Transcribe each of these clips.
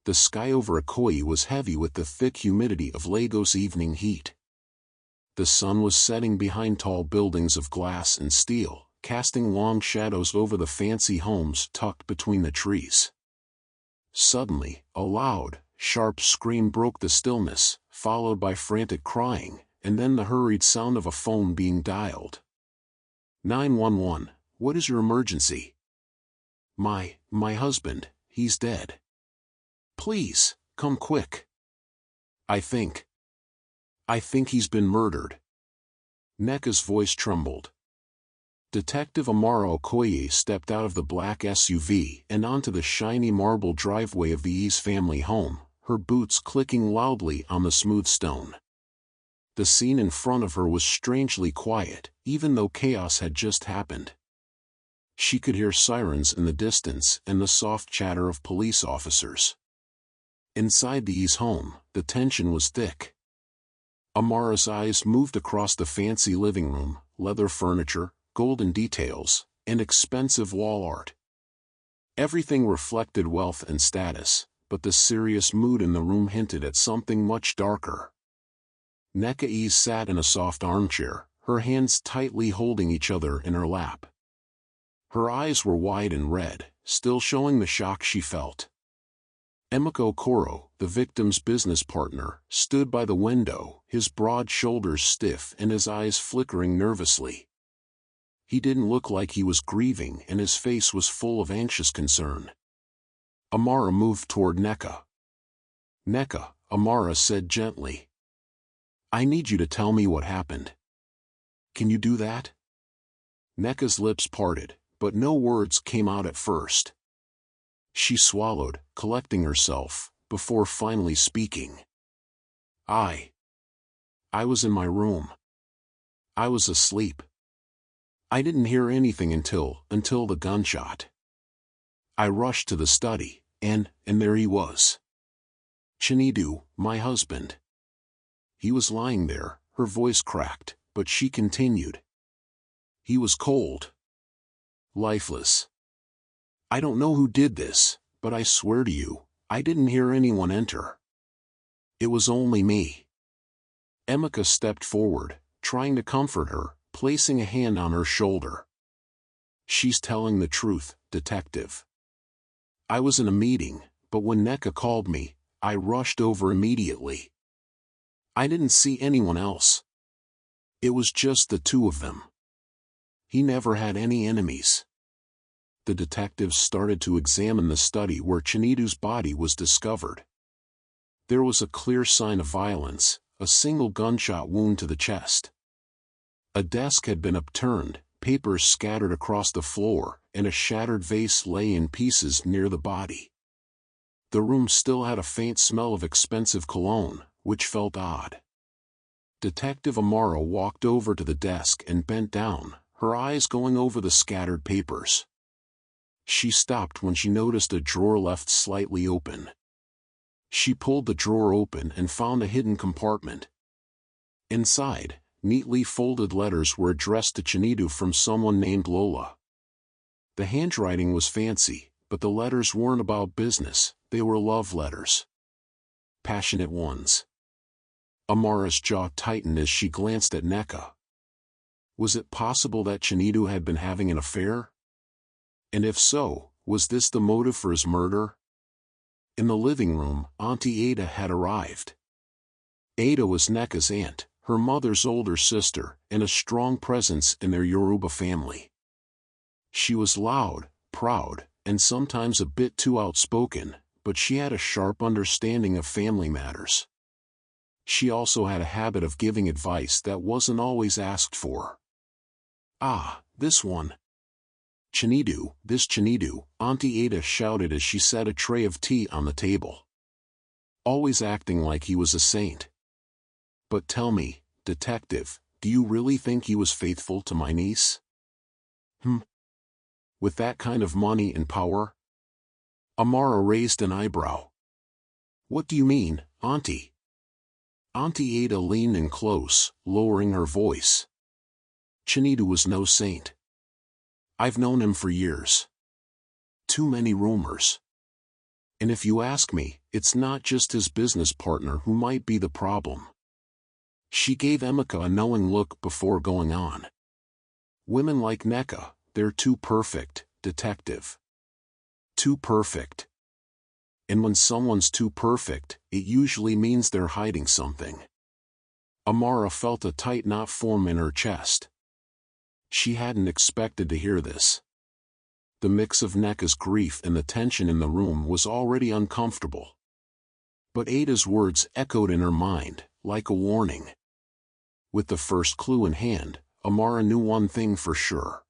The sky over Ikoyi was heavy with the thick humidity of Lagos evening heat. The sun was setting behind tall buildings of glass and steel, casting long shadows over the fancy homes tucked between the trees. Suddenly, a loud, sharp scream broke the stillness, followed by frantic crying, and then the hurried sound of a phone being dialed. 911, what is your emergency? My husband, he's dead. Please, come quick. I think he's been murdered. Nneka's voice trembled. Detective Amara Okoye stepped out of the black SUV and onto the shiny marble driveway of the Ease family home, her boots clicking loudly on the smooth stone. The scene in front of her was strangely quiet, even though chaos had just happened. She could hear sirens in the distance and the soft chatter of police officers. Inside the Ease home, the tension was thick. Amara's eyes moved across the fancy living room, leather furniture, golden details, and expensive wall art. Everything reflected wealth and status, but the serious mood in the room hinted at something much darker. Nneka Ease sat in a soft armchair, her hands tightly holding each other in her lap. Her eyes were wide and red, still showing the shock she felt. Emeka Okoro, the victim's business partner, stood by the window, his broad shoulders stiff and his eyes flickering nervously. He didn't look like he was grieving, and his face was full of anxious concern. Amara moved toward Nneka. Nneka, Amara said gently. I need you to tell me what happened. Can you do that? Nneka's lips parted, but no words came out at first. She swallowed, collecting herself, before finally speaking. I was in my room. I was asleep. I didn't hear anything until the gunshot. I rushed to the study, and there he was. Chinedu, my husband. He was lying there, her voice cracked, but she continued. He was cold. Lifeless. I don't know who did this, but I swear to you, I didn't hear anyone enter. It was only me. Emeka stepped forward, trying to comfort her, placing a hand on her shoulder. She's telling the truth, detective. I was in a meeting, but when Nneka called me, I rushed over immediately. I didn't see anyone else. It was just the two of them. He never had any enemies. The detectives started to examine the study where Chinedu's body was discovered. There was a clear sign of violence, a single gunshot wound to the chest. A desk had been upturned, papers scattered across the floor, and a shattered vase lay in pieces near the body. The room still had a faint smell of expensive cologne, which felt odd. Detective Amara walked over to the desk and bent down, her eyes going over the scattered papers. She stopped when she noticed a drawer left slightly open. She pulled the drawer open and found a hidden compartment. Inside, neatly folded letters were addressed to Chinedu from someone named Lola. The handwriting was fancy, but the letters weren't about business, they were love letters. Passionate ones. Amara's jaw tightened as she glanced at Nneka. Was it possible that Chinedu had been having an affair? And if so, was this the motive for his murder? In the living room, Auntie Ada had arrived. Ada was Nneka's aunt, her mother's older sister, and a strong presence in their Yoruba family. She was loud, proud, and sometimes a bit too outspoken, but she had a sharp understanding of family matters. She also had a habit of giving advice that wasn't always asked for. Ah, this one. Chinedu, this Chinedu, Auntie Ada shouted as she set a tray of tea on the table. Always acting like he was a saint. But tell me, detective, do you really think he was faithful to my niece? With that kind of money and power? Amara raised an eyebrow. What do you mean, Auntie? Auntie Ada leaned in close, lowering her voice. Chinedu was no saint. I've known him for years. Too many rumors. And if you ask me, it's not just his business partner who might be the problem. She gave Emeka a knowing look before going on. Women like Nneka, they're too perfect, detective. Too perfect. And when someone's too perfect, it usually means they're hiding something. Amara felt a tight knot form in her chest. She hadn't expected to hear this. The mix of Nneka's grief and the tension in the room was already uncomfortable. But Ada's words echoed in her mind, like a warning. With the first clue in hand, Amara knew one thing for sure.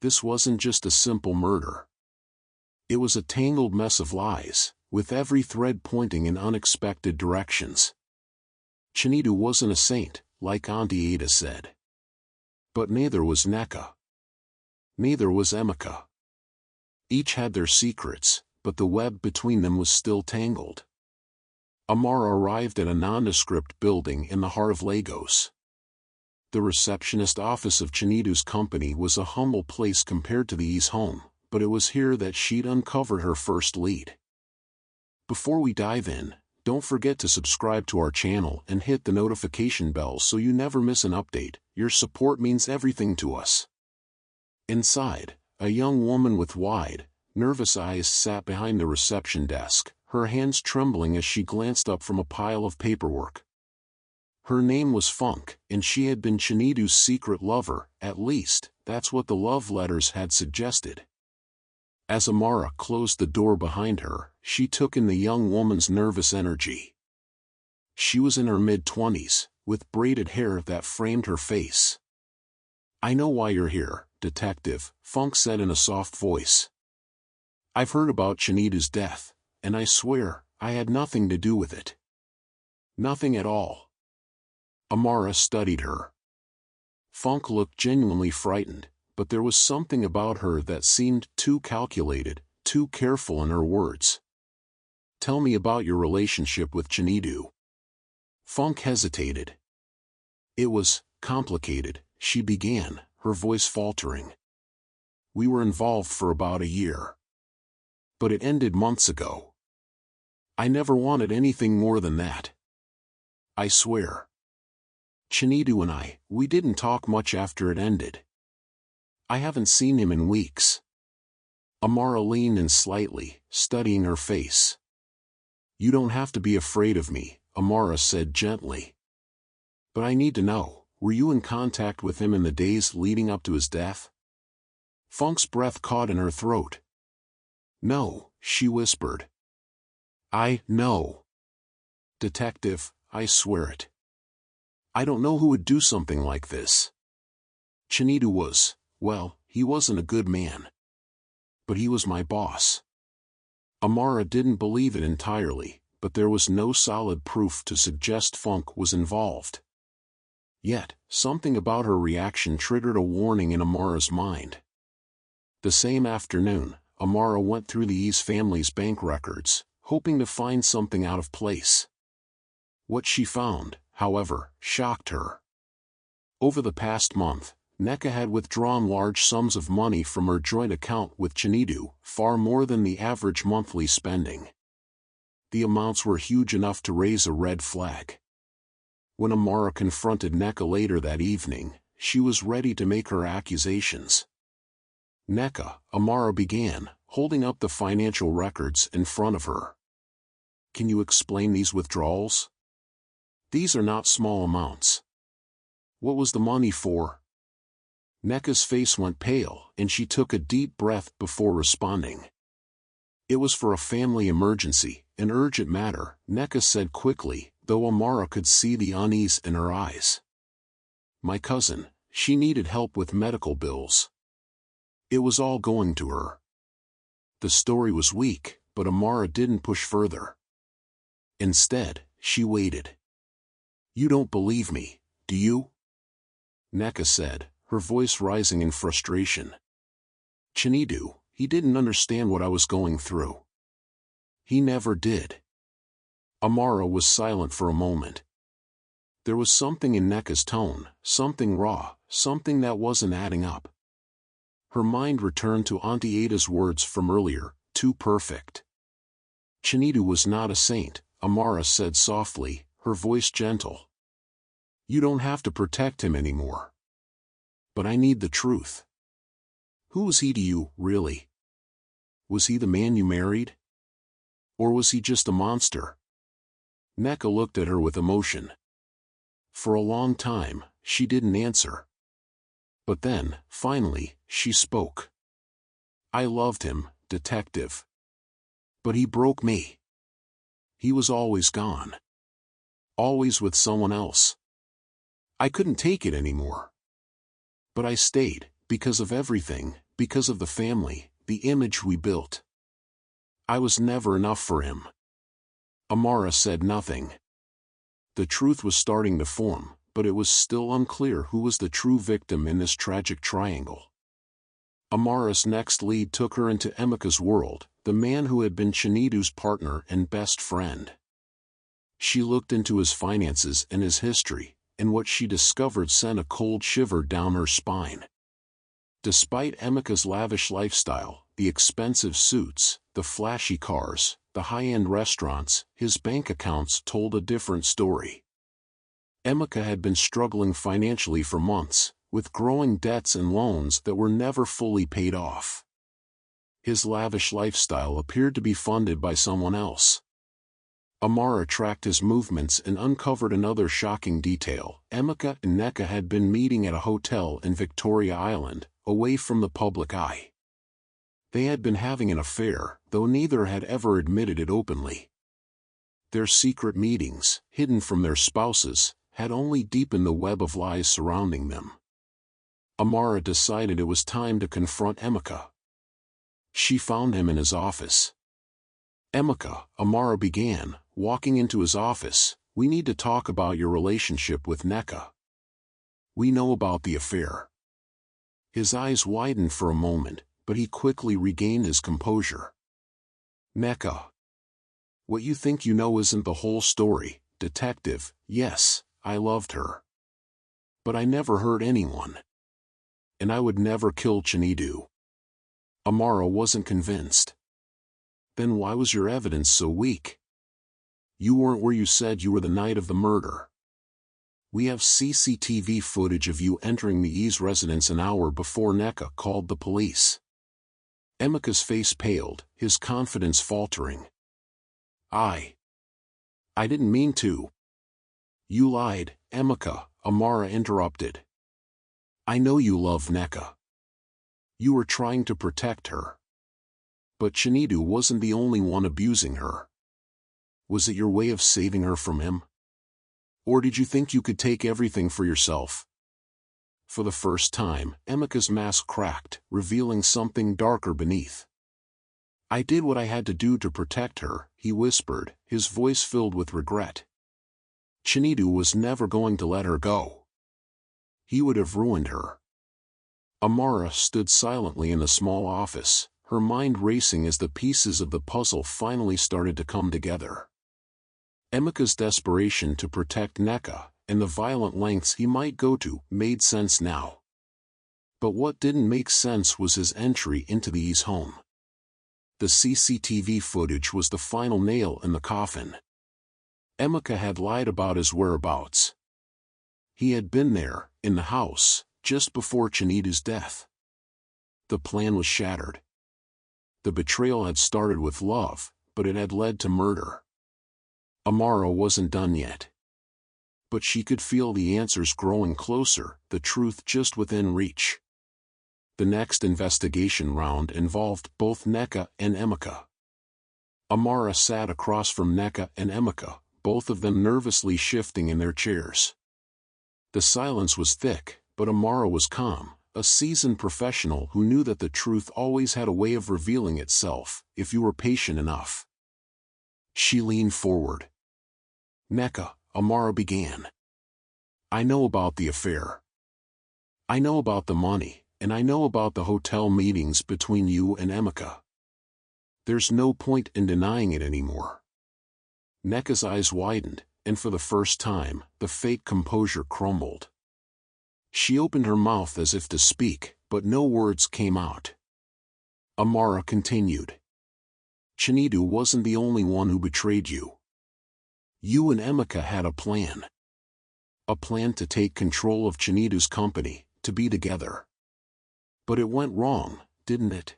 This wasn't just a simple murder. It was a tangled mess of lies, with every thread pointing in unexpected directions. Chinedu wasn't a saint, like Auntie Ada said. But neither was Nneka. Neither was Emeka. Each had their secrets, but the web between them was still tangled. Amara arrived at a nondescript building in the heart of Lagos. The receptionist office of Chinedu's company was a humble place compared to the E's home, but it was here that she'd uncovered her first lead. Before we dive in, don't forget to subscribe to our channel and hit the notification bell so you never miss an update. Your support means everything to us. Inside, a young woman with wide, nervous eyes sat behind the reception desk, her hands trembling as she glanced up from a pile of paperwork. Her name was Funk, and she had been Chinedu's secret lover, at least, that's what the love letters had suggested. As Amara closed the door behind her, she took in the young woman's nervous energy. She was in her mid-20s, with braided hair that framed her face. "I know why you're here, Detective," Funk said in a soft voice. "I've heard about Chinedu's death, and I swear, I had nothing to do with it." "Nothing at all." Amara studied her. Funk looked genuinely frightened, but there was something about her that seemed too calculated, too careful in her words. "Tell me about your relationship with Chinedu." Funk hesitated. "It was complicated," she began, her voice faltering. "We were involved for about a year. But it ended months ago. I never wanted anything more than that. I swear. Chinedu and we didn't talk much after it ended. I haven't seen him in weeks." Amara leaned in slightly, studying her face. "You don't have to be afraid of me," Amara said gently. "But I need to know, were you in contact with him in the days leading up to his death?" Funk's breath caught in her throat. "No," she whispered. No. Detective, I swear it. I don't know who would do something like this. Chinedu was, well, he wasn't a good man. But he was my boss." Amara didn't believe it entirely, but there was no solid proof to suggest Funk was involved. Yet, something about her reaction triggered a warning in Amara's mind. The same afternoon, Amara went through the E's family's bank records, hoping to find something out of place. What she found, however, shocked her. Over the past month, Nneka had withdrawn large sums of money from her joint account with Chinedu, far more than the average monthly spending. The amounts were huge enough to raise a red flag. When Amara confronted Nneka later that evening, she was ready to make her accusations. "Nneka," Amara began, holding up the financial records in front of her. "Can you explain these withdrawals? These are not small amounts. What was the money for?" Nneka's face went pale, and she took a deep breath before responding. "It was for a family emergency, an urgent matter," Nneka said quickly, though Amara could see the unease in her eyes. "My cousin, she needed help with medical bills." It was all going to her. The story was weak, but Amara didn't push further. Instead, she waited. "You don't believe me, do you?" Nneka said, her voice rising in frustration. "Chinedu, he didn't understand what I was going through. He never did." Amara was silent for a moment. There was something in Nneka's tone, something raw, something that wasn't adding up. Her mind returned to Auntie Ada's words from earlier, "too perfect." Chinedu was not a saint, Amara said softly, her voice gentle. You don't have to protect him anymore. But I need the truth. Who was he to you, really? Was he the man you married? Or was he just a monster? Nneka looked at her with emotion. For a long time, she didn't answer. But then, finally, she spoke. I loved him, detective. But he broke me. He was always gone. Always with someone else. I couldn't take it anymore. But I stayed, because of everything, because of the family, the image we built. I was never enough for him. Amara said nothing. The truth was starting to form, but it was still unclear who was the true victim in this tragic triangle. Amara's next lead took her into Emeka's world, the man who had been Chinedu's partner and best friend. She looked into his finances and his history, and what she discovered sent a cold shiver down her spine. Despite Emeka's lavish lifestyle, the expensive suits, the flashy cars, the high-end restaurants, his bank accounts told a different story. Emeka had been struggling financially for months, with growing debts and loans that were never fully paid off. His lavish lifestyle appeared to be funded by someone else. Amara tracked his movements and uncovered another shocking detail. Emeka and Nneka had been meeting at a hotel in Victoria Island, away from the public eye. They had been having an affair, though neither had ever admitted it openly. Their secret meetings, hidden from their spouses, had only deepened the web of lies surrounding them. Amara decided it was time to confront Emeka. She found him in his office. Emeka, Amara began, walking into his office, we need to talk about your relationship with Nneka. We know about the affair. His eyes widened for a moment, but he quickly regained his composure. Nneka. What you think you know isn't the whole story, detective. Yes, I loved her. But I never hurt anyone. And I would never kill Chinedu. Amara wasn't convinced. Then why was your evidence so weak? You weren't where you said you were the night of the murder. We have CCTV footage of you entering the E's residence an hour before Nneka called the police. Emeka's face paled, his confidence faltering. I didn't mean to. You lied, Emeka, Amara interrupted. I know you love Nneka. You were trying to protect her. But Chinedu wasn't the only one abusing her. Was it your way of saving her from him? Or did you think you could take everything for yourself? For the first time, Emeka's mask cracked, revealing something darker beneath. I did what I had to do to protect her, he whispered, his voice filled with regret. Chinedu was never going to let her go. He would have ruined her. Amara stood silently in the small office, her mind racing as the pieces of the puzzle finally started to come together. Emeka's desperation to protect Nneka, and the violent lengths he might go to, made sense now. But what didn't make sense was his entry into the E's home. The CCTV footage was the final nail in the coffin. Emeka had lied about his whereabouts. He had been there, in the house, just before Chinedu's death. The plan was shattered. The betrayal had started with love, but it had led to murder. Amara wasn't done yet. But she could feel the answers growing closer, the truth just within reach. The next investigation round involved both Nneka and Emeka. Amara sat across from Nneka and Emeka, both of them nervously shifting in their chairs. The silence was thick, but Amara was calm, a seasoned professional who knew that the truth always had a way of revealing itself, if you were patient enough. She leaned forward. Nneka, Amara began. I know about the affair. I know about the money, and I know about the hotel meetings between you and Emeka. There's no point in denying it anymore. Nneka's eyes widened, and for the first time, the fake composure crumbled. She opened her mouth as if to speak, but no words came out. Amara continued. Chinedu wasn't the only one who betrayed you. You and Emeka had a plan. A plan to take control of Chinedu's company, to be together. But it went wrong, didn't it?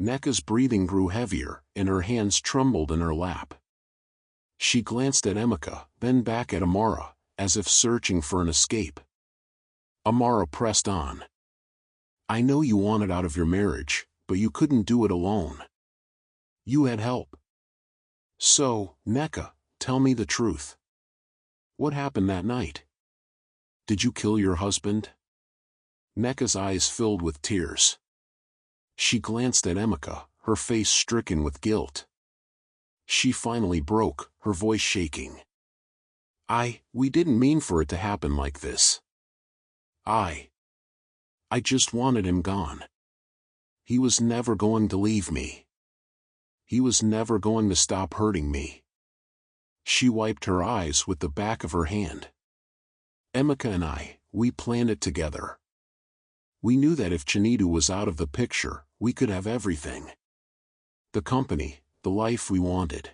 Nneka's breathing grew heavier, and her hands trembled in her lap. She glanced at Emeka, then back at Amara, as if searching for an escape. Amara pressed on. I know you wanted out of your marriage, but you couldn't do it alone. You had help. So, Nneka, tell me the truth. What happened that night? Did you kill your husband? Nneka's eyes filled with tears. She glanced at Emeka, her face stricken with guilt. She finally broke, her voice shaking. We didn't mean for it to happen like this. I just wanted him gone. He was never going to leave me. He was never going to stop hurting me. She wiped her eyes with the back of her hand. Emeka and we planned it together. We knew that if Chinedu was out of the picture, we could have everything. The company, the life we wanted.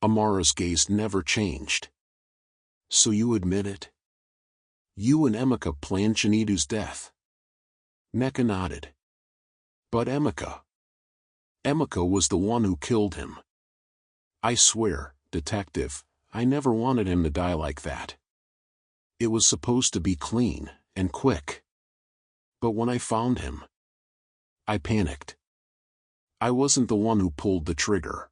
Amara's gaze never changed. So you admit it? You and Emeka planned Chinedu's death. Nneka nodded. But Emeka was the one who killed him. I swear, detective, I never wanted him to die like that. It was supposed to be clean, and quick. But when I found him, I panicked. I wasn't the one who pulled the trigger.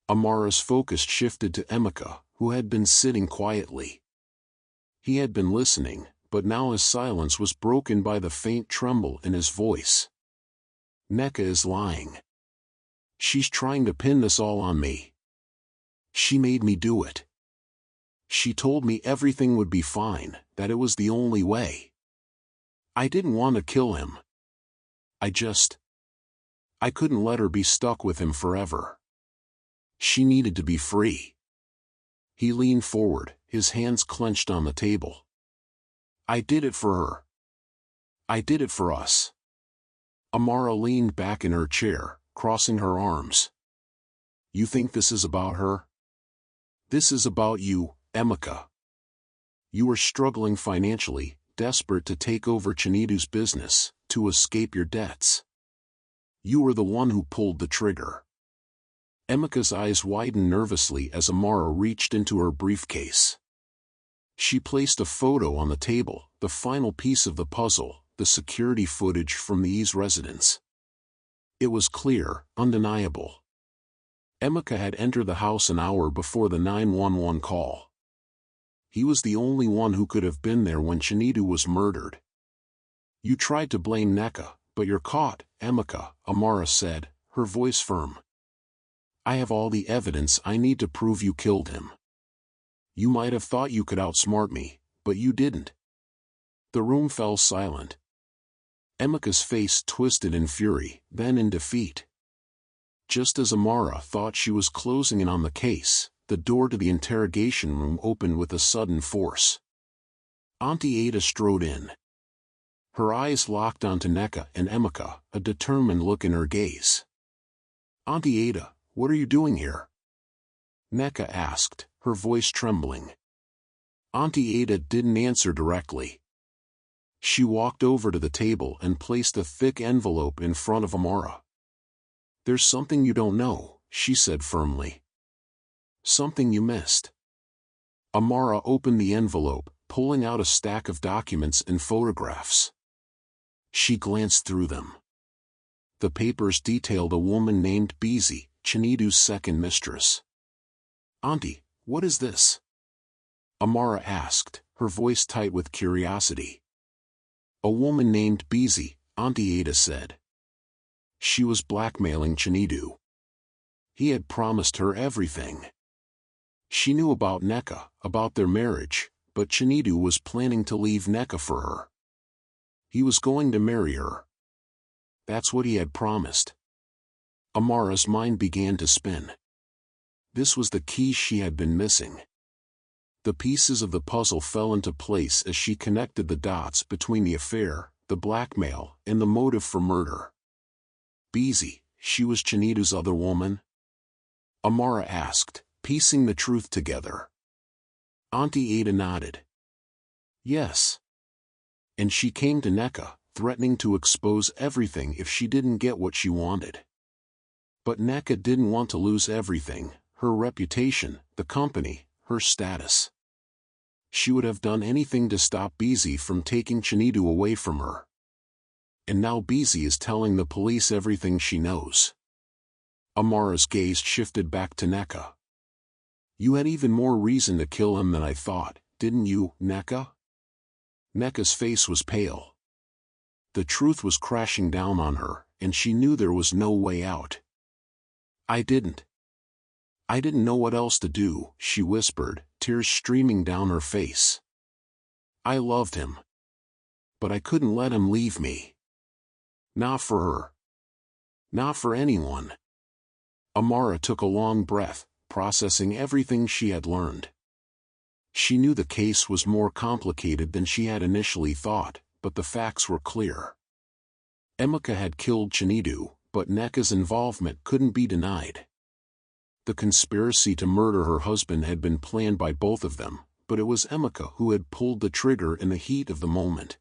Amara's focus shifted to Emeka, who had been sitting quietly. He had been listening, but now his silence was broken by the faint tremble in his voice. Nneka is lying. She's trying to pin this all on me. She made me do it. She told me everything would be fine, that it was the only way. I didn't want to kill him. I couldn't let her be stuck with him forever. She needed to be free. He leaned forward, his hands clenched on the table. I did it for her. I did it for us. Amara leaned back in her chair, crossing her arms. You think this is about her? This is about you, Emeka. You were struggling financially, desperate to take over Chinedu's business, to escape your debts. You were the one who pulled the trigger. Emeka's eyes widened nervously as Amara reached into her briefcase. She placed a photo on the table, the final piece of the puzzle, the security footage from the E's residence. It was clear, undeniable. Emeka had entered the house an hour before the 911 call. He was the only one who could have been there when Chinedu was murdered. You tried to blame Nneka, but you're caught, Emeka, Amara said, her voice firm. I have all the evidence I need to prove you killed him. You might have thought you could outsmart me, but you didn't. The room fell silent. Emeka's face twisted in fury, then in defeat. Just as Amara thought she was closing in on the case, the door to the interrogation room opened with a sudden force. Auntie Ada strode in. Her eyes locked onto Nneka and Emeka, a determined look in her gaze. Auntie Ada, what are you doing here? Nneka asked, her voice trembling. Auntie Ada didn't answer directly. She walked over to the table and placed a thick envelope in front of Amara. There's something you don't know, she said firmly. Something you missed. Amara opened the envelope, pulling out a stack of documents and photographs. She glanced through them. The papers detailed a woman named Beezy, Chinedu's second mistress. Auntie, what is this? Amara asked, her voice tight with curiosity. A woman named Beezy, Auntie Ada said. She was blackmailing Chinedu. He had promised her everything. She knew about Nneka, about their marriage, but Chinedu was planning to leave Nneka for her. He was going to marry her. That's what he had promised. Amara's mind began to spin. This was the key she had been missing. The pieces of the puzzle fell into place as she connected the dots between the affair, the blackmail, and the motive for murder. Beezy, she was Chinedu's other woman? Amara asked, piecing the truth together. Auntie Ada nodded. Yes. And she came to Nneka, threatening to expose everything if she didn't get what she wanted. But Nneka didn't want to lose everything, her reputation, the company, her status. She would have done anything to stop Beezy from taking Chinedu away from her. And now Beezy is telling the police everything she knows. Amara's gaze shifted back to Nneka. You had even more reason to kill him than I thought, didn't you, Nneka? Nneka's face was pale. The truth was crashing down on her, and she knew there was no way out. I didn't know what else to do, she whispered, tears streaming down her face. I loved him. But I couldn't let him leave me. Not for her. Not for anyone. Amara took a long breath, processing everything she had learned. She knew the case was more complicated than she had initially thought, but the facts were clear. Emeka had killed Chinedu, but Nneka's involvement couldn't be denied. The conspiracy to murder her husband had been planned by both of them, but it was Emeka who had pulled the trigger in the heat of the moment.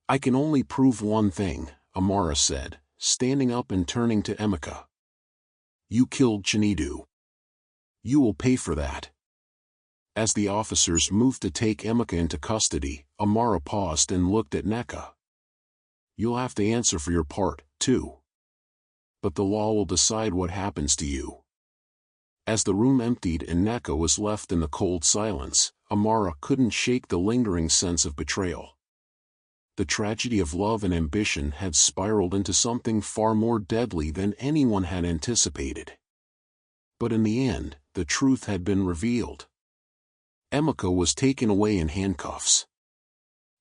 I can only prove one thing, Amara said, standing up and turning to Emeka. You killed Chinedu. You will pay for that. As the officers moved to take Emeka into custody, Amara paused and looked at Nneka. You'll have to answer for your part, too. But the law will decide what happens to you. As the room emptied and Nneka was left in the cold silence, Amara couldn't shake the lingering sense of betrayal. The tragedy of love and ambition had spiraled into something far more deadly than anyone had anticipated. But in the end, the truth had been revealed. Emeka was taken away in handcuffs.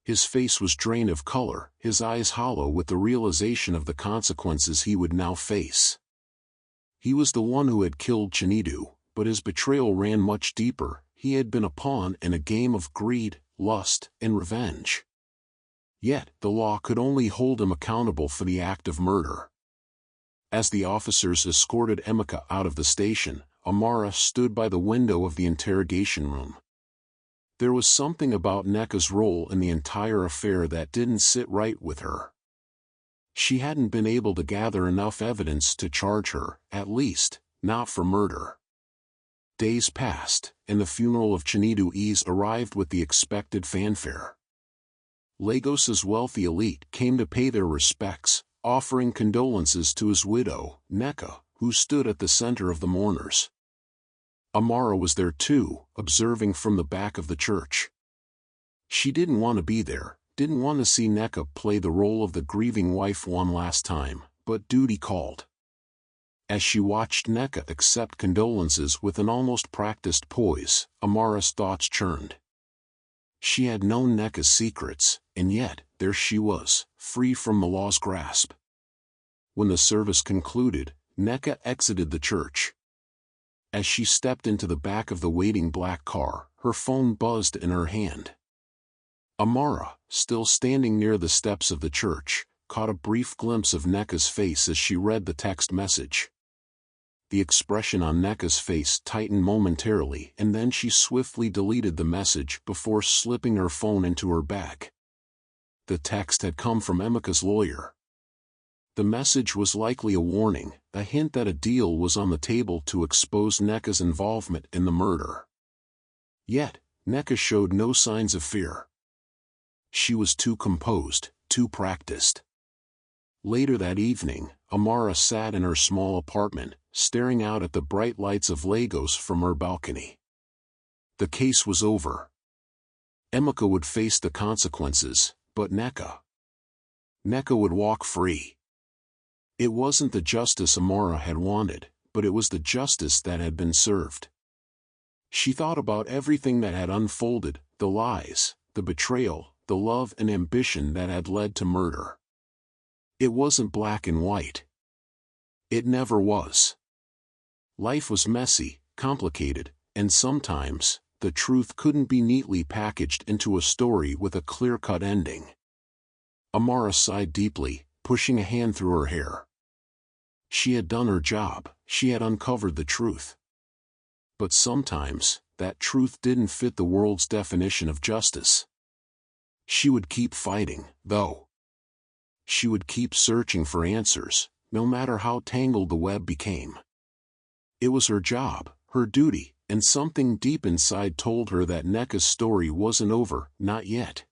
His face was drained of color, his eyes hollow with the realization of the consequences he would now face. He was the one who had killed Chinedu, but his betrayal ran much deeper. He had been a pawn in a game of greed, lust, and revenge. Yet, the law could only hold him accountable for the act of murder. As the officers escorted Emeka out of the station, Amara stood by the window of the interrogation room. There was something about Nneka's role in the entire affair that didn't sit right with her. She hadn't been able to gather enough evidence to charge her, at least, not for murder. Days passed, and the funeral of Chinedu arrived with the expected fanfare. Lagos's wealthy elite came to pay their respects, offering condolences to his widow, Nneka, who stood at the center of the mourners. Amara was there too, observing from the back of the church. She didn't want to be there, didn't want to see Nneka play the role of the grieving wife one last time, but duty called. As she watched Nneka accept condolences with an almost practiced poise, Amara's thoughts churned. She had known Nneka's secrets, and yet, there she was, free from the law's grasp. When the service concluded, Nneka exited the church. As she stepped into the back of the waiting black car, her phone buzzed in her hand. Amara, still standing near the steps of the church, caught a brief glimpse of Nneka's face as she read the text message. The expression on Nneka's face tightened momentarily, and then she swiftly deleted the message before slipping her phone into her bag. The text had come from Emeka's lawyer. The message was likely a warning, a hint that a deal was on the table to expose Nneka's involvement in the murder. Yet, Nneka showed no signs of fear. She was too composed, too practiced. Later that evening, Amara sat in her small apartment, staring out at the bright lights of Lagos from her balcony. The case was over. Emeka would face the consequences, but Nneka would walk free. It wasn't the justice Amara had wanted, but it was the justice that had been served. She thought about everything that had unfolded, the lies, the betrayal, the love and ambition that had led to murder. It wasn't black and white. It never was. Life was messy, complicated, and sometimes, the truth couldn't be neatly packaged into a story with a clear-cut ending. Amara sighed deeply, pushing a hand through her hair. She had done her job, she had uncovered the truth. But sometimes, that truth didn't fit the world's definition of justice. She would keep fighting, though. She would keep searching for answers, no matter how tangled the web became. It was her job, her duty, and something deep inside told her that Nneka's story wasn't over, not yet.